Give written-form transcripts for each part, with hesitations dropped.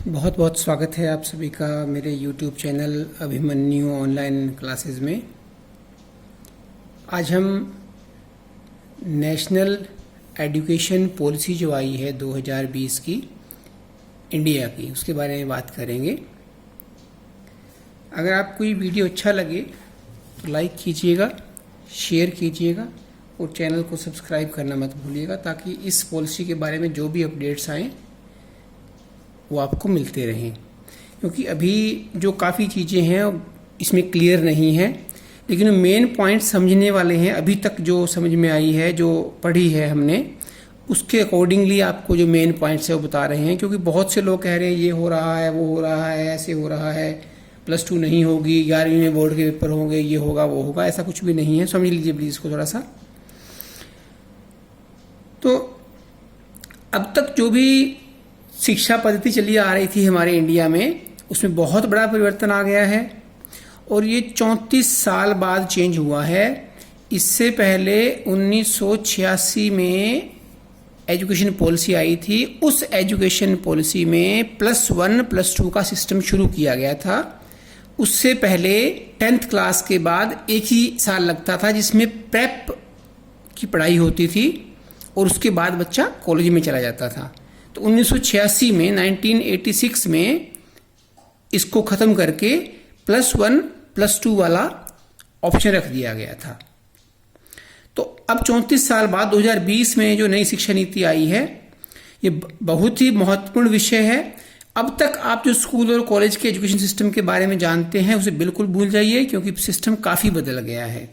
बहुत बहुत स्वागत है आप सभी का मेरे YouTube channel Abhimanyu online classes में। आज हम नेशनल एजुकेशन पॉलिसी जो आई है 2020 की इंडिया की, उसके बारे में बात करेंगे। अगर आपको ये वीडियो अच्छा लगे तो लाइक कीजिएगा, शेयर कीजिएगा और चैनल को सब्सक्राइब करना मत भूलिएगा, ताकि इस पॉलिसी के बारे में जो भी अपडेट्स आएँ वो आपको मिलते रहें। क्योंकि अभी जो काफ़ी चीज़ें हैं इसमें क्लियर नहीं है, लेकिन मेन पॉइंट समझने वाले हैं। अभी तक जो समझ में आई है, जो पढ़ी है हमने, उसके अकॉर्डिंगली आपको जो मेन पॉइंट्स है वो बता रहे हैं। क्योंकि बहुत से लोग कह रहे हैं ये हो रहा है, वो हो रहा है, ऐसे हो रहा है, +2 नहीं होगी, 11वीं में बोर्ड के पेपर होंगे, ये होगा वो होगा। ऐसा कुछ भी नहीं है, समझ लीजिए प्लीज़ इसको थोड़ा सा। तो अब तक जो भी शिक्षा पद्धति चली आ रही थी हमारे इंडिया में, उसमें बहुत बड़ा परिवर्तन आ गया है और ये 34 साल बाद चेंज हुआ है। इससे पहले 1986 में एजुकेशन पॉलिसी आई थी। उस एजुकेशन पॉलिसी में +1 +2 का सिस्टम शुरू किया गया था। उससे पहले 10th क्लास के बाद एक ही साल लगता था जिसमें प्रेप की पढ़ाई होती थी और उसके बाद बच्चा कॉलेज में चला जाता था। तो 1986 में 1986 में इसको ख़त्म करके +1 +2 वाला ऑप्शन रख दिया गया था। तो अब 34 साल बाद 2020 में जो नई शिक्षा नीति आई है, ये बहुत ही महत्वपूर्ण विषय है। अब तक आप जो स्कूल और कॉलेज के एजुकेशन सिस्टम के बारे में जानते हैं उसे बिल्कुल भूल जाइए, क्योंकि सिस्टम काफ़ी बदल गया है।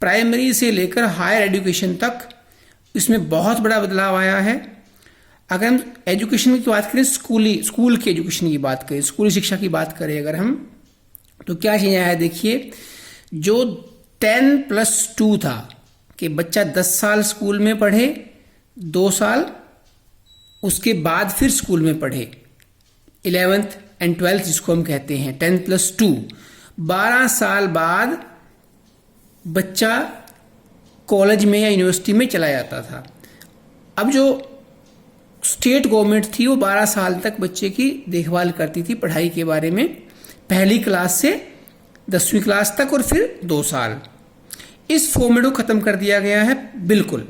प्राइमरी से लेकर हायर एजुकेशन तक इसमें बहुत बड़ा बदलाव आया है। अगर हम एजुकेशन की बात करें, स्कूल की एजुकेशन की बात करें, स्कूली शिक्षा की बात करें अगर हम, तो क्या चीज़ आया है देखिए। जो 10+2 था कि बच्चा 10 साल स्कूल में पढ़े, 2 साल उसके बाद फिर स्कूल में पढ़े, 11th and 12th जिसको हम कहते हैं 10+2, 12 साल बाद बच्चा कॉलेज में या यूनिवर्सिटी में चला जाता था। अब जो स्टेट गवर्नमेंट थी वो 12 साल तक बच्चे की देखभाल करती थी पढ़ाई के बारे में, पहली क्लास से 10वीं क्लास तक और फिर 2 साल। इस फॉर्मेट को ख़त्म कर दिया गया है बिल्कुल।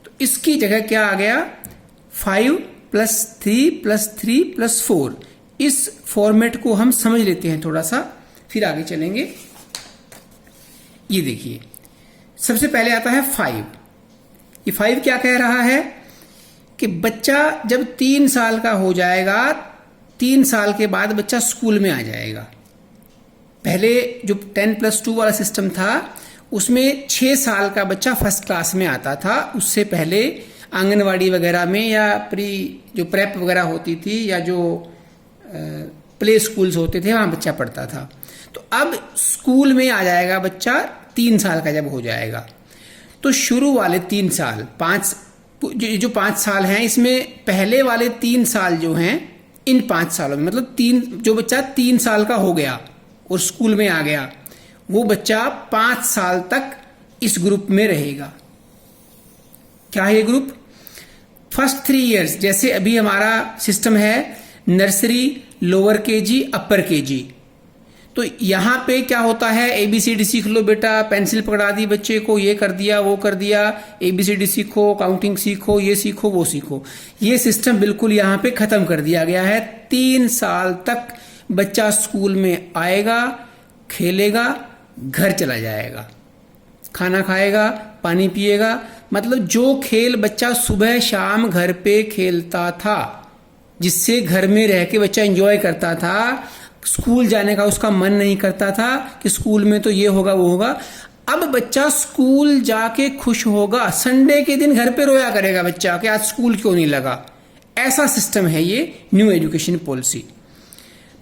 तो इसकी जगह क्या आ गया, 5+3+3+4। इस फॉर्मेट को हम समझ लेते हैं थोड़ा सा, फिर आगे चलेंगे। ये देखिए, सबसे पहले आता है 5। ये 5 क्या कह रहा है कि बच्चा जब 3 साल का हो जाएगा, 3 साल के बाद बच्चा स्कूल में आ जाएगा। पहले जो 10+2 वाला सिस्टम था उसमें 6 साल का बच्चा फर्स्ट क्लास में आता था। उससे पहले आंगनवाड़ी वगैरह में या जो प्रेप वगैरह होती थी या जो प्ले स्कूल्स होते थे वहाँ बच्चा पढ़ता था। तो अब स्कूल में आ जाएगा बच्चा 3 साल का जब हो जाएगा। तो शुरू वाले 3 साल, 5 साल हैं, इसमें पहले वाले 3 साल जो हैं, इन 5 सालों में मतलब जो बच्चा 3 साल का हो गया और स्कूल में आ गया, वो बच्चा 5 साल तक इस ग्रुप में रहेगा। क्या है ये ग्रुप? फर्स्ट 3 इयर्स, जैसे अभी हमारा सिस्टम है नर्सरी, लोअर केजी, अपर केजी। तो यहाँ पे क्या होता है, ABCD सीख लो बेटा, पेंसिल पकड़ा दी बच्चे को, ये कर दिया वो कर दिया, ABCD सीखो, काउंटिंग सीखो, ये सीखो वो सीखो। ये सिस्टम बिल्कुल यहाँ पे ख़त्म कर दिया गया है। 3 साल तक बच्चा स्कूल में आएगा, खेलेगा, घर चला जाएगा, खाना खाएगा, पानी पिएगा। मतलब जो खेल बच्चा सुबह शाम घर पे खेलता था, जिससे घर में रह के बच्चा एंजॉय करता था, स्कूल जाने का उसका मन नहीं करता था कि स्कूल में तो ये होगा वो होगा, अब बच्चा स्कूल जाके खुश होगा। संडे के दिन घर पे रोया करेगा बच्चा कि आज स्कूल क्यों नहीं लगा। ऐसा सिस्टम है ये न्यू एजुकेशन पॉलिसी।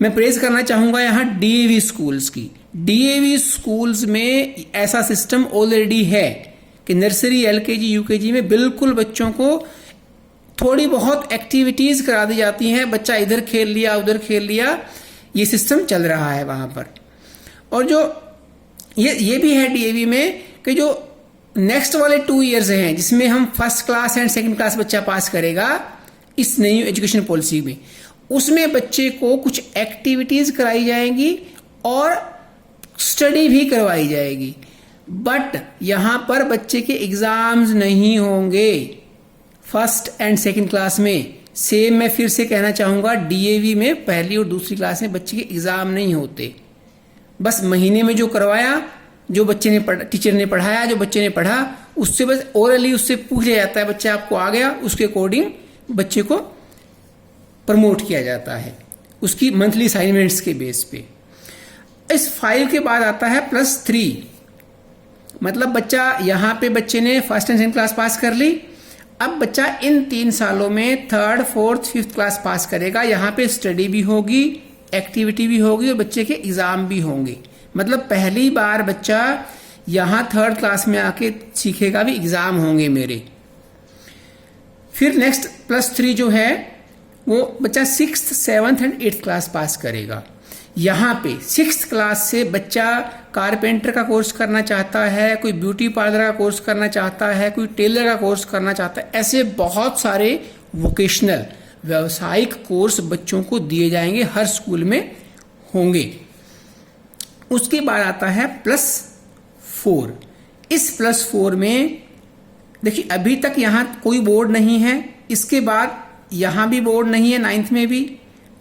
मैं प्रेज करना चाहूँगा यहाँ DAV स्कूल्स की। DAV स्कूल्स में ऐसा सिस्टम ऑलरेडी है कि नर्सरी, LKG, UKG में बिल्कुल बच्चों को थोड़ी बहुत एक्टिविटीज़ करा दी जाती हैं। बच्चा इधर खेल लिया, उधर खेल लिया, ये सिस्टम चल रहा है वहाँ पर। और जो ये भी है DAV में कि जो नेक्स्ट वाले 2 इयर्स हैं जिसमें हम first class and second class बच्चा पास करेगा, इस नई एजुकेशन पॉलिसी में। उसमें बच्चे को कुछ एक्टिविटीज कराई जाएंगी और स्टडी भी करवाई जाएगी, बट यहां पर बच्चे के एग्जाम्स नहीं होंगे फर्स्ट एंड सेकंड क्लास में। सेम मैं फिर से कहना चाहूंगा, डीएवी में पहली और दूसरी क्लास में बच्चे के एग्जाम नहीं होते। बस महीने में जो करवाया, जो बच्चे ने टीचर ने पढ़ाया, जो बच्चे ने पढ़ा, उससे बस ओरली उससे पूछ लिया जाता है, बच्चा आपको आ गया, उसके अकॉर्डिंग बच्चे को प्रमोट किया जाता है उसकी मंथली असाइनमेंट्स के बेस पे। इस 5 के बाद आता है +3, मतलब बच्चा यहाँ पे बच्चे ने first and second class pass कर ली। अब बच्चा इन 3 सालों में 3rd, 4th, 5th class pass करेगा। यहाँ पे स्टडी भी होगी, एक्टिविटी भी होगी और बच्चे के एग्जाम भी होंगे। मतलब पहली बार बच्चा यहाँ 3rd क्लास में आके सीखेगा भी एग्जाम होंगे मेरे। फिर नेक्स्ट +3 जो है वो बच्चा 6th, 7th and 8th class pass करेगा। यहाँ पे 6th क्लास से बच्चा कारपेंटर का कोर्स करना चाहता है, कोई ब्यूटी पार्लर का कोर्स करना चाहता है, कोई टेलर का कोर्स करना चाहता है, ऐसे बहुत सारे वोकेशनल व्यावसायिक कोर्स बच्चों को दिए जाएंगे, हर स्कूल में होंगे। उसके बाद आता है +4। इस +4 में देखिए अभी तक यहाँ कोई बोर्ड नहीं है, इसके बाद यहाँ भी बोर्ड नहीं है, 9th में भी,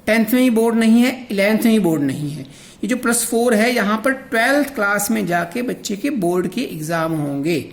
10th में भी बोर्ड नहीं है, 11th में भी बोर्ड नहीं है। ये जो +4 है यहाँ पर 12th क्लास में जाके बच्चे के बोर्ड के एग्जाम होंगे।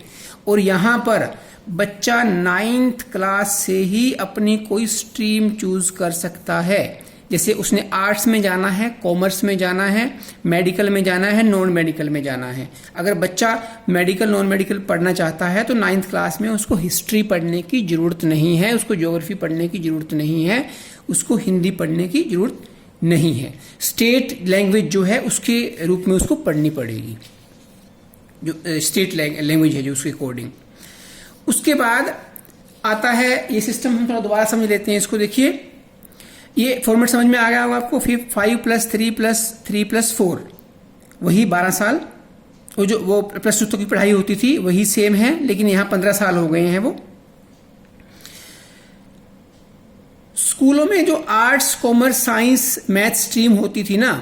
और यहाँ पर बच्चा 9th क्लास से ही अपनी कोई स्ट्रीम चूज कर सकता है। जैसे उसने आर्ट्स में जाना है, कॉमर्स में जाना है, मेडिकल में जाना है, नॉन मेडिकल में जाना है। अगर बच्चा मेडिकल नॉन मेडिकल पढ़ना चाहता है तो 9th क्लास में उसको हिस्ट्री पढ़ने की जरूरत नहीं है, उसको ज्योग्राफी पढ़ने की जरूरत नहीं है, उसको हिंदी पढ़ने की जरूरत नहीं है। स्टेट लैंग्वेज जो है उसके रूप में उसको पढ़नी पड़ेगी, जो स्टेट लैंग्वेज है जो उसके अकॉर्डिंग। उसके बाद आता है ये सिस्टम, हम थोड़ा दोबारा समझ लेते हैं इसको। देखिए ये फॉर्मेट समझ में आ गया होगा आपको। 5 + 3 + 3 + 4 वही 12 साल, वो जो वो +2 तक की पढ़ाई होती थी वही सेम है, लेकिन यहाँ 15 साल हो गए हैं वो। स्कूलों में जो arts, commerce, science, math stream होती थी ना,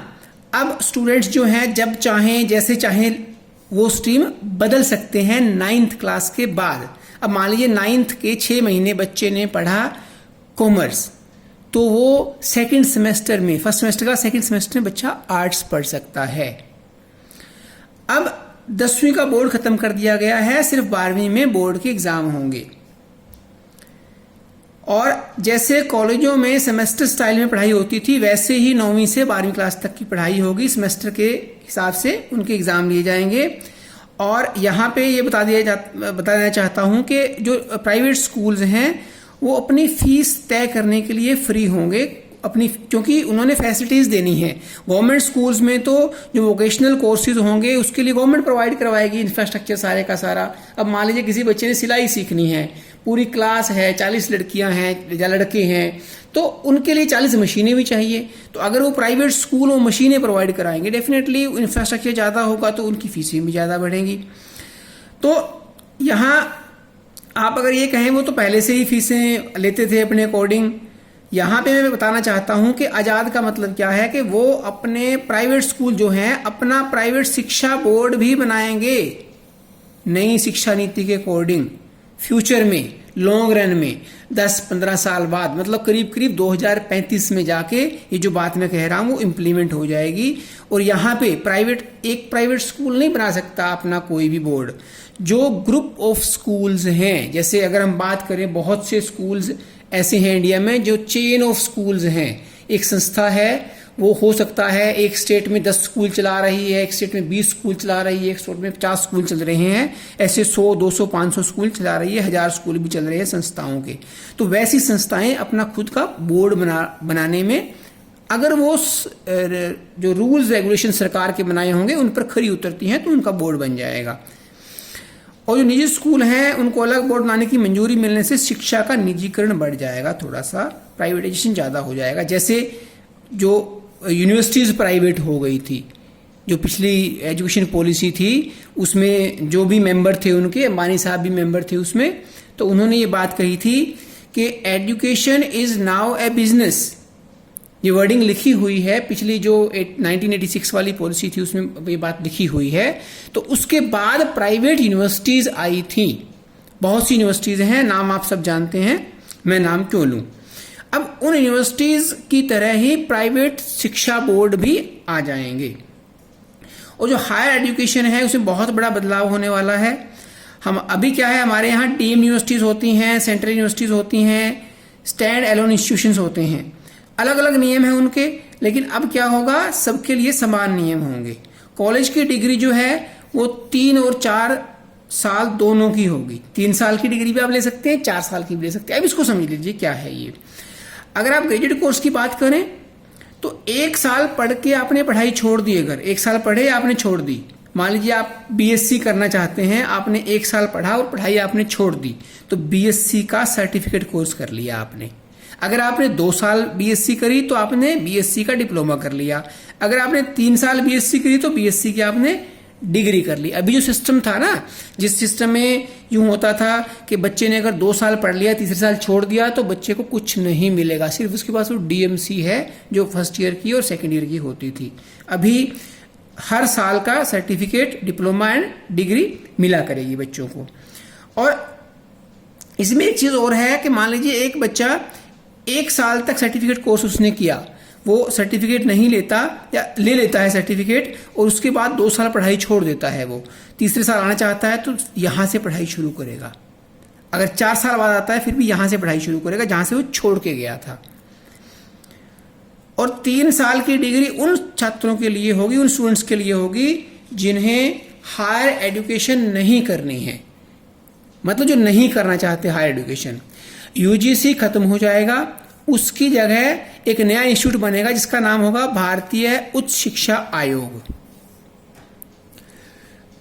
अब स्टूडेंट्स जो हैं जब चाहें जैसे चाहें वो स्ट्रीम बदल सकते हैं 9th क्लास के बाद। अब मान लीजिए 9th के 6 महीने बच्चे ने पढ़ा कॉमर्स, तो वो सेकंड सेमेस्टर में, फर्स्ट सेमेस्टर का सेकंड सेमेस्टर में बच्चा आर्ट्स पढ़ सकता है। अब 10वीं का बोर्ड खत्म कर दिया गया है, सिर्फ 12वीं में बोर्ड के एग्जाम होंगे। और जैसे कॉलेजों में सेमेस्टर स्टाइल में पढ़ाई होती थी, वैसे ही 9वीं से 12वीं क्लास तक की पढ़ाई होगी। सेमेस्टर के हिसाब से उनके एग्जाम लिए जाएंगे। और यहाँ पे ये बताना चाहता हूँ कि जो प्राइवेट स्कूल्स हैं वो अपनी फीस तय करने के लिए फ्री होंगे अपनी, क्योंकि उन्होंने फैसिलिटीज देनी है। गवर्नमेंट स्कूल्स में तो जो वोकेशनल कोर्सेज होंगे उसके लिए गवर्नमेंट प्रोवाइड करवाएगी इंफ्रास्ट्रक्चर सारे का सारा। अब मान लीजिए किसी बच्चे ने सिलाई सीखनी है, पूरी क्लास है, 40 लड़कियां हैं या लड़के हैं, तो उनके लिए 40 मशीनें भी चाहिए। तो अगर वो प्राइवेट स्कूल वो मशीनें प्रोवाइड कराएंगे, डेफिनेटली इंफ्रास्ट्रक्चर ज़्यादा होगा तो उनकी फीसें भी ज़्यादा बढ़ेंगी। तो यहाँ आप अगर ये कहें वो तो पहले से ही फीसें लेते थे अपने अकॉर्डिंग। यहाँ पे मैं बताना चाहता हूँ कि आज़ाद का मतलब क्या है कि वो अपने प्राइवेट स्कूल जो हैं अपना प्राइवेट शिक्षा बोर्ड भी बनाएंगे नई शिक्षा नीति के अकॉर्डिंग। फ्यूचर में, लॉन्ग रन में 10-15 साल बाद, मतलब करीब करीब 2035 में जाके ये जो बात मैं कह रहा हूँ वो इम्प्लीमेंट हो जाएगी। और यहाँ पे एक प्राइवेट स्कूल नहीं बना सकता अपना कोई भी बोर्ड। जो ग्रुप ऑफ स्कूल्स हैं, जैसे अगर हम बात करें, बहुत से स्कूल्स ऐसे हैं इंडिया में जो चेन ऑफ स्कूल्स हैं। एक संस्था है, वो हो सकता है एक स्टेट में 10 स्कूल चला रही है, एक स्टेट में 20 स्कूल चला रही है, एक स्टेट में 50 स्कूल चल रहे हैं, ऐसे 100, 200, 500 स्कूल चला रही है, 1000 स्कूल भी चल रहे हैं संस्थाओं के। तो वैसी संस्थाएं अपना खुद का बोर्ड बनाने में, अगर वो जो रूल्स रेगुलेशन सरकार के बनाए होंगे उन पर खरी उतरती हैं तो उनका बोर्ड बन जाएगा। और जो निजी स्कूल हैं उनको अलग बोर्ड बनाने की मंजूरी मिलने से शिक्षा का निजीकरण बढ़ जाएगा, थोड़ा सा प्राइवेटाइजेशन ज़्यादा हो जाएगा। जैसे जो यूनिवर्सिटीज़ प्राइवेट हो गई थी, जो पिछली एजुकेशन पॉलिसी थी उसमें जो भी मेंबर थे उनके, अंबानी साहब भी मेंबर थे उसमें, तो उन्होंने ये बात कही थी कि education is now A business, ये वर्डिंग लिखी हुई है, पिछली जो 1986 वाली पॉलिसी थी उसमें ये बात लिखी हुई है। तो उसके बाद प्राइवेट यूनिवर्सिटीज आई थी, बहुत सी यूनिवर्सिटीज हैं, नाम आप सब जानते हैं, मैं नाम क्यों लूं। अब उन यूनिवर्सिटीज की तरह ही प्राइवेट शिक्षा बोर्ड भी आ जाएंगे, और जो हायर एजुकेशन है उसमें बहुत बड़ा बदलाव होने वाला है। हम अभी क्या है, हमारे यहाँ डीम्ड यूनिवर्सिटीज होती हैं, सेंट्रल यूनिवर्सिटीज होती हैं, स्टैंड एलोन इंस्टीट्यूशंस होते हैं, अलग अलग नियम हैं उनके, लेकिन अब क्या होगा, सबके लिए समान नियम होंगे। कॉलेज की डिग्री जो है वो 3 और 4 साल दोनों की होगी। 3 साल की डिग्री भी आप ले सकते हैं, 4 साल की भी ले सकते हैं। अब इसको समझ लीजिए क्या है ये। अगर आप ग्रेजुएट कोर्स की बात करें तो 1 साल पढ़ के आपने पढ़ाई छोड़ दी, अगर 1 साल पढ़े आपने छोड़ दी, मान लीजिए आप बीएससी करना चाहते हैं, आपने 1 साल पढ़ा और पढ़ाई आपने छोड़ दी, तो बीएससी का सर्टिफिकेट कोर्स कर लिया आपने। अगर आपने 2 साल बीएससी करी तो आपने बीएससी का डिप्लोमा कर लिया। अगर आपने 3 साल बीएससी करी तो बीएससी की आपने डिग्री कर ली। अभी जो सिस्टम था ना, जिस सिस्टम में यूं होता था कि बच्चे ने अगर 2 साल पढ़ लिया, तीसरे साल छोड़ दिया, तो बच्चे को कुछ नहीं मिलेगा, सिर्फ उसके पास वो डीएमसी है जो फर्स्ट ईयर की और सेकेंड ईयर की होती थी। अभी हर साल का सर्टिफिकेट, डिप्लोमा एंड डिग्री मिला करेगी बच्चों को। और इसमें एक चीज और है कि मान लीजिए एक बच्चा 1 साल तक सर्टिफिकेट कोर्स उसने किया, वो सर्टिफिकेट नहीं लेता या ले लेता है सर्टिफिकेट, और उसके बाद 2 साल पढ़ाई छोड़ देता है, वो तीसरे साल आना चाहता है तो यहां से पढ़ाई शुरू करेगा। अगर 4 साल बाद आता है फिर भी यहां से पढ़ाई शुरू करेगा जहां से वो छोड़ के गया था। और 3 साल की डिग्री उन छात्रों के लिए होगी, उन स्टूडेंट्स के लिए होगी जिन्हें हायर एजुकेशन नहीं करनी है, मतलब जो नहीं करना चाहते हायर एजुकेशन। यूजीसी खत्म हो जाएगा, उसकी जगह एक नया इंस्टीट्यूट बनेगा जिसका नाम होगा भारतीय उच्च शिक्षा आयोग।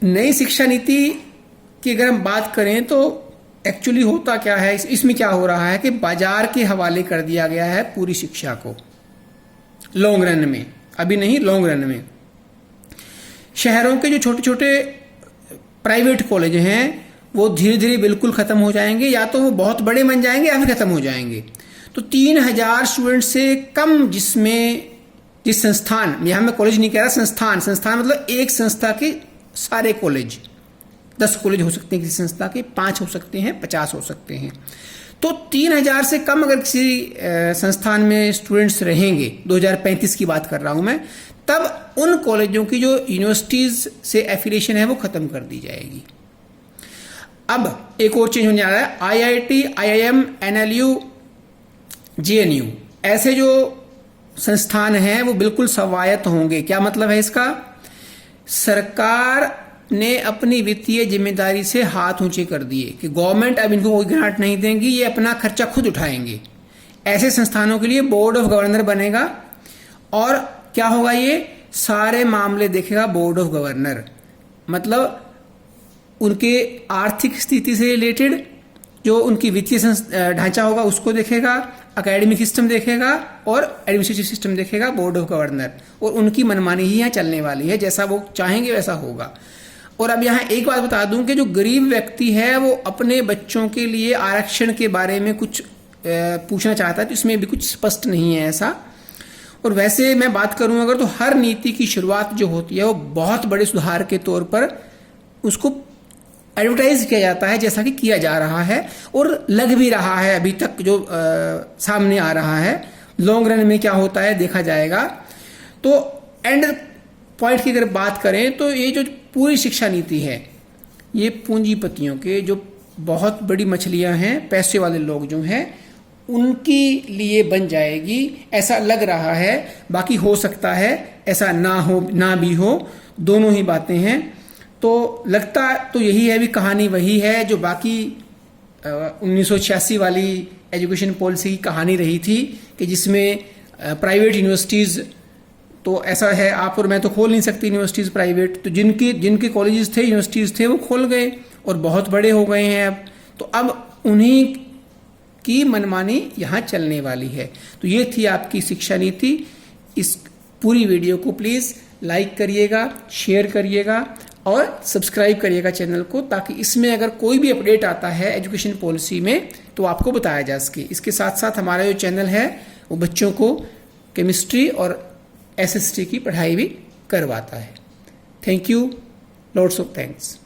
नई शिक्षा नीति की अगर हम बात करें तो एक्चुअली होता क्या है, इसमें क्या हो रहा है कि बाजार के हवाले कर दिया गया है पूरी शिक्षा को, लॉन्ग रन में, अभी नहीं लॉन्ग रन में। शहरों के जो छोटे छोटे प्राइवेट कॉलेज हैं वो धीरे धीरे बिल्कुल खत्म हो जाएंगे, या तो वो बहुत बड़े बन जाएंगे या फिर खत्म हो जाएंगे। तो 3000 स्टूडेंट से कम जिस संस्थान, यहां मैं कॉलेज नहीं कह रहा, संस्थान मतलब एक संस्था के सारे कॉलेज, 10 कॉलेज हो सकते हैं किसी संस्था के, 5 हो सकते हैं, 50 हो सकते हैं। तो 3000 से कम अगर किसी संस्थान में स्टूडेंट्स रहेंगे, 2035 की बात कर रहा हूं मैं, तब उन कॉलेजों की जो यूनिवर्सिटीज से एफिलिएशन है वो खत्म कर दी जाएगी। अब एक और चेंज होने जा रहा है, आईआईटी, आईआईएम, एनएलयू, जेएनयू, ऐसे जो संस्थान हैं वो बिल्कुल स्वायत्त होंगे। क्या मतलब है इसका? सरकार ने अपनी वित्तीय जिम्मेदारी से हाथ ऊंचे कर दिए कि गवर्नमेंट अब इनको कोई ग्रांट नहीं देंगी, ये अपना खर्चा खुद उठाएंगे। ऐसे संस्थानों के लिए बोर्ड ऑफ गवर्नर बनेगा, और क्या होगा, ये सारे मामले देखेगा बोर्ड ऑफ गवर्नर, मतलब उनके आर्थिक स्थिति से रिलेटेड जो उनकी वित्तीय ढांचा होगा उसको देखेगा, एकेडमिक सिस्टम देखेगा और एडमिनिस्ट्रेटिव सिस्टम देखेगा बोर्ड ऑफ गवर्नर, और उनकी मनमानी ही यहाँ चलने वाली है, जैसा वो चाहेंगे वैसा होगा। और अब यहाँ एक बात बता दूं कि जो गरीब व्यक्ति है वो अपने बच्चों के लिए आरक्षण के बारे में कुछ पूछना चाहता है तो इसमें भी कुछ स्पष्ट नहीं है ऐसा। और वैसे मैं बात करूं अगर, तो हर नीति की शुरुआत जो होती है वो बहुत बड़े सुधार के तौर पर उसको एडवर्टाइज किया जाता है, जैसा कि किया जा रहा है और लग भी रहा है अभी तक जो सामने आ रहा है। लॉन्ग रन में क्या होता है देखा जाएगा। तो एंड पॉइंट की अगर बात करें तो ये जो पूरी शिक्षा नीति है ये पूंजीपतियों के जो बहुत बड़ी मछलियां हैं, पैसे वाले लोग जो हैं उनके लिए बन जाएगी, ऐसा लग रहा है। बाकी हो सकता है ऐसा ना भी हो, दोनों ही बातें हैं। तो लगता तो यही है, भी कहानी वही है जो बाकी 1986 वाली एजुकेशन पॉलिसी की कहानी रही थी कि जिसमें प्राइवेट यूनिवर्सिटीज़, तो ऐसा है आप और मैं तो खोल नहीं सकती यूनिवर्सिटीज़ प्राइवेट, तो जिनके कॉलेजेस थे, यूनिवर्सिटीज़ थे, वो खोल गए और बहुत बड़े हो गए हैं अब। तो अब उन्हीं की मनमानी यहाँ चलने वाली है। तो ये थी आपकी शिक्षा नीति। इस पूरी वीडियो को प्लीज़ लाइक करिएगा, शेयर करिएगा और सब्सक्राइब करिएगा चैनल को, ताकि इसमें अगर कोई भी अपडेट आता है एजुकेशन पॉलिसी में तो आपको बताया जा सके। इसके साथ साथ हमारा जो चैनल है वो बच्चों को केमिस्ट्री और SST की पढ़ाई भी करवाता है। Thank you, lots of thanks.